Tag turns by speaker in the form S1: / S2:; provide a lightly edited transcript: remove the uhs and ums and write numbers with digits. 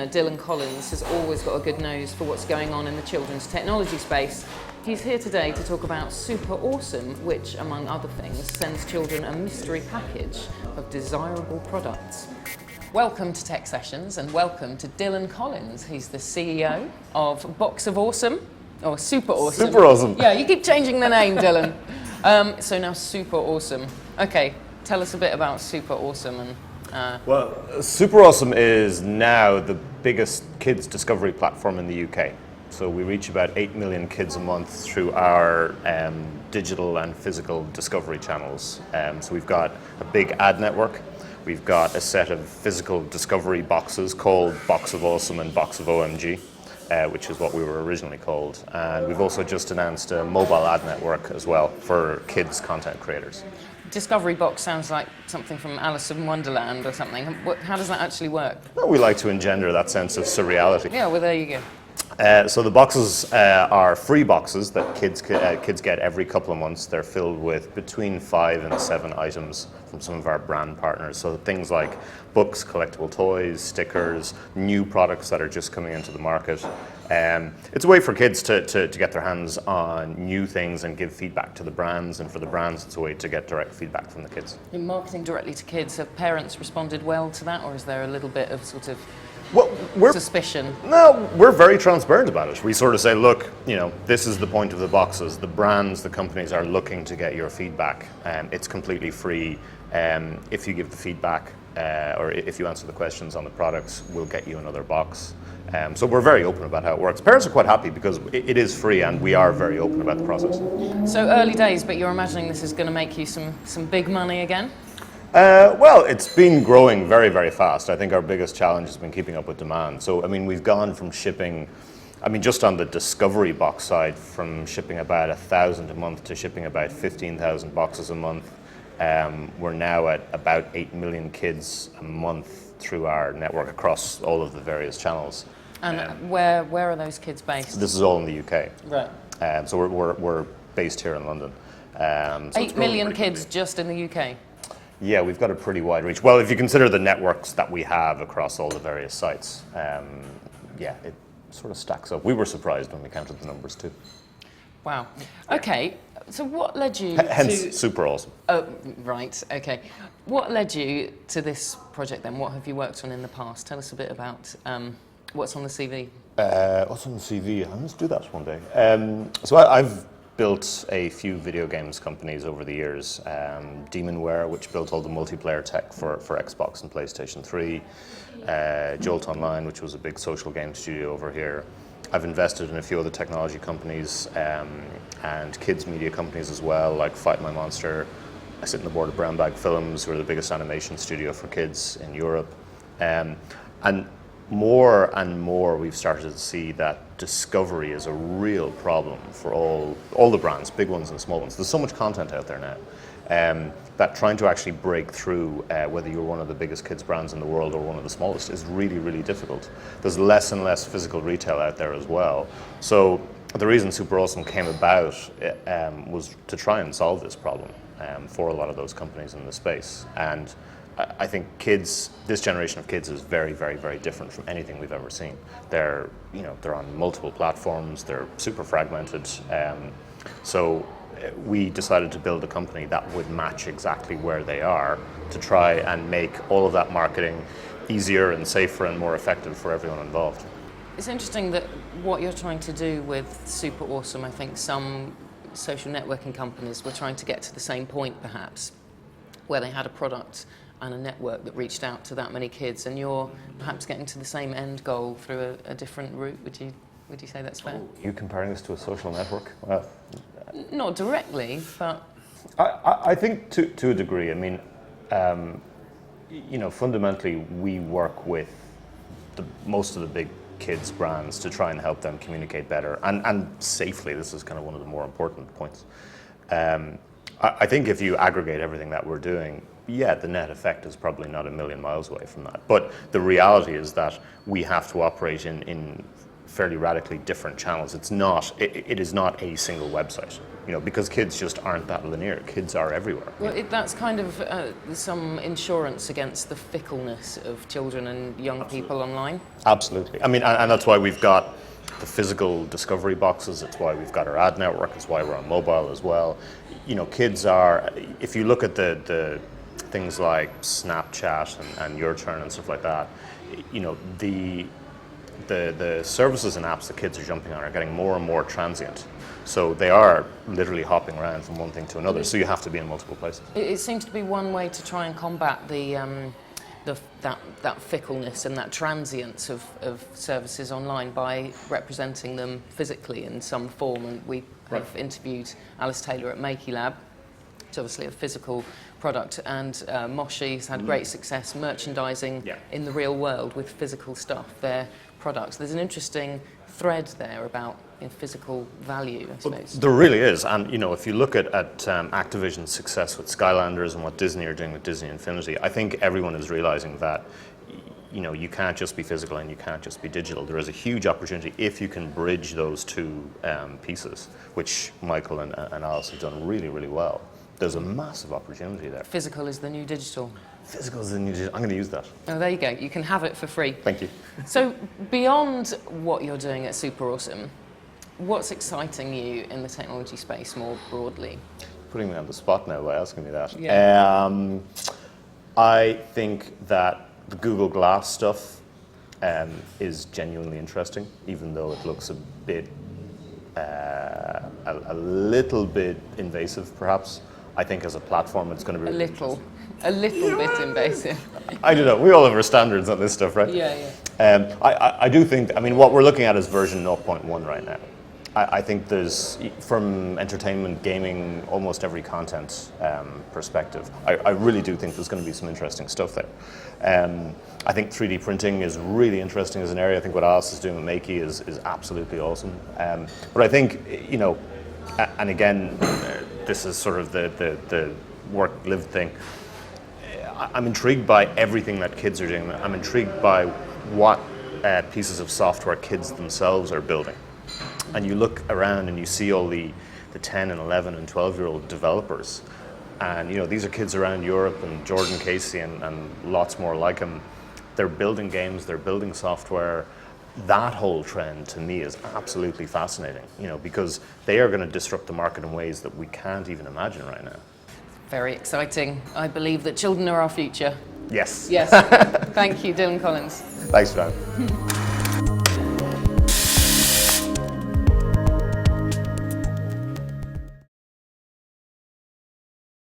S1: owner, Dylan Collins, has always got a good nose for what's going on in the children's technology space. He's here today to talk about SuperAwesome, which, among other things, sends children a mystery package of desirable products. Welcome to Tech Sessions, and welcome to Dylan Collins. He's the CEO of Box of Awesome, or SuperAwesome.
S2: SuperAwesome.
S1: Yeah, you keep changing the name, Dylan. So now SuperAwesome. Okay, tell us a bit about SuperAwesome and.
S2: Well, SuperAwesome is now the biggest kids discovery platform in the UK. So we reach about 8 million kids a month through our digital and physical discovery channels. So we've got a big ad network. We've got a set of physical discovery boxes called Box of Awesome and Box of OMG, which is what we were originally called. And we've also just announced a mobile ad network as well for kids content creators.
S1: Discovery box sounds like something from Alice in Wonderland or something. How does that actually work?
S2: Well, we like to engender that sense of surreality.
S1: Yeah, well, there you go.
S2: So the boxes are free boxes that kids get every couple of months. They're filled with between 5 and 7 items from some of our brand partners. So things like books, collectible toys, stickers, new products that are just coming into the market. It's a way for kids to get their hands on new things and give feedback to the brands, and for the brands it's a way to get direct feedback from the kids.
S1: In marketing directly to kids, have parents responded well to that, or is there a little bit of sort of suspicion?
S2: No, we're very transparent about it. We sort of say, look, this is the point of the boxes. The brands, the companies are looking to get your feedback. It's completely free. If you give the feedback or if you answer the questions on the products, we'll get you another box. So we're very open about how it works. Parents are quite happy because it is free and we are very open about the process.
S1: So early days, but you're imagining this is going to make you some big money again?
S2: Well, it's been growing very, very fast. I think our biggest challenge has been keeping up with demand. So, we've gone from shipping, just on the discovery box side, from shipping about 1,000 a month to shipping about 15,000 boxes a month. We're now at about 8 million kids a month through our network across all of the various channels.
S1: And where are those kids based?
S2: This is all in the UK.
S1: Right.
S2: So we're based here in London.
S1: 8 million kids just in the UK?
S2: Yeah, we've got a pretty wide reach. Well, if you consider the networks that we have across all the various sites, it sort of stacks up. We were surprised when we counted the numbers too.
S1: Wow. Okay, so what led you
S2: Hence,
S1: to...
S2: SuperAwesome.
S1: Oh, right, okay. What led you to this project then? What have you worked on in the past? Tell us a bit about what's on the CV.
S2: What's on the CV? I must do that one day. So I've built a few video games companies over the years. Demonware, which built all the multiplayer tech for Xbox and PlayStation 3. Jolt Online, which was a big social game studio over here. I've invested in a few other technology companies and kids media companies as well, like Fight My Monster. I sit on the board of Brown Bag Films, who are the biggest animation studio for kids in Europe. And more and more we've started to see that discovery is a real problem for all the brands, big ones and small ones. There's so much content out there now that trying to actually break through, whether you're one of the biggest kids brands in the world or one of the smallest, is really, really difficult. There's less and less physical retail out there as well. So the reason SuperAwesome came about was to try and solve this problem for a lot of those companies in the space. And I think this generation of kids is very, very, very different from anything we've ever seen. They're on multiple platforms. They're super fragmented. So we decided to build a company that would match exactly where they are to try and make all of that marketing easier and safer and more effective for everyone involved.
S1: It's interesting that what you're trying to do with SuperAwesome, I think some social networking companies were trying to get to the same point perhaps, where they had a product and a network that reached out to that many kids, and you're perhaps getting to the same end goal through a different route. Would you say that's fair?
S2: Are you comparing this to a social network? Well,
S1: not directly, but
S2: I think to a degree. Fundamentally, we work with most of the big kids brands to try and help them communicate better and safely. This is kind of one of the more important points. I think if you aggregate everything that we're doing, the net effect is probably not a million miles away from that. But the reality is that we have to operate in fairly radically different channels. It's not, it is not a single website, because kids just aren't that linear. Kids are everywhere.
S1: Well, that's kind of some insurance against the fickleness of children and young people online.
S2: Absolutely. I mean, and that's why we've got the physical discovery boxes. It's why we've got our ad network. It's why we're on mobile as well. Kids are, if you look at the things like Snapchat and Your Turn and stuff like that, the services and apps that kids are jumping on are getting more and more transient. So they are literally hopping around from one thing to another. So you have to be in multiple places.
S1: It seems to be one way to try and combat that fickleness and that transience of services online by representing them physically in some form. And we have interviewed Alice Taylor at Makey Lab. It's obviously a physical product, and Moshi's had great success merchandising in the real world with physical stuff, their products. There's an interesting thread there about physical value, I suppose.
S2: There really is, and if you look at Activision's success with Skylanders and what Disney are doing with Disney Infinity, I think everyone is realizing that you can't just be physical and you can't just be digital. There is a huge opportunity if you can bridge those two pieces, which Michael and Alice have done really, really well. There's a massive opportunity there.
S1: Physical is the new digital.
S2: Physical is the new digital. I'm going to use that.
S1: Oh, there you go. You can have it for free.
S2: Thank you.
S1: So, beyond what you're doing at SuperAwesome, what's exciting you in the technology space more broadly?
S2: Putting me on the spot now by asking me that.
S1: Yeah.
S2: I think that the Google Glass stuff is genuinely interesting, even though it looks a bit, a little bit invasive, perhaps. I think as a platform, it's going to be
S1: a little bit invasive.
S2: I don't know. We all have our standards on this stuff, right?
S1: Yeah.
S2: I do think. I mean, what we're looking at is version 0.1 right now. I think there's, from entertainment, gaming, almost every content perspective, I really do think there's going to be some interesting stuff there. I think 3D printing is really interesting as an area. I think what Alice is doing with Makey is absolutely awesome. But I think, and again, this is sort of the work-lived thing. I'm intrigued by everything that kids are doing. I'm intrigued by what pieces of software kids themselves are building. And you look around and you see all the 10 and 11 and 12-year-old developers. And these are kids around Europe, and Jordan Casey and lots more like him. They're building games, they're building software. That whole trend to me is absolutely fascinating, because they are going to disrupt the market in ways that we can't even imagine right now.
S1: Very exciting. I believe that children are our future.
S2: Yes.
S1: Yes. Thank you, Dylan Collins.
S2: Thanks for having me.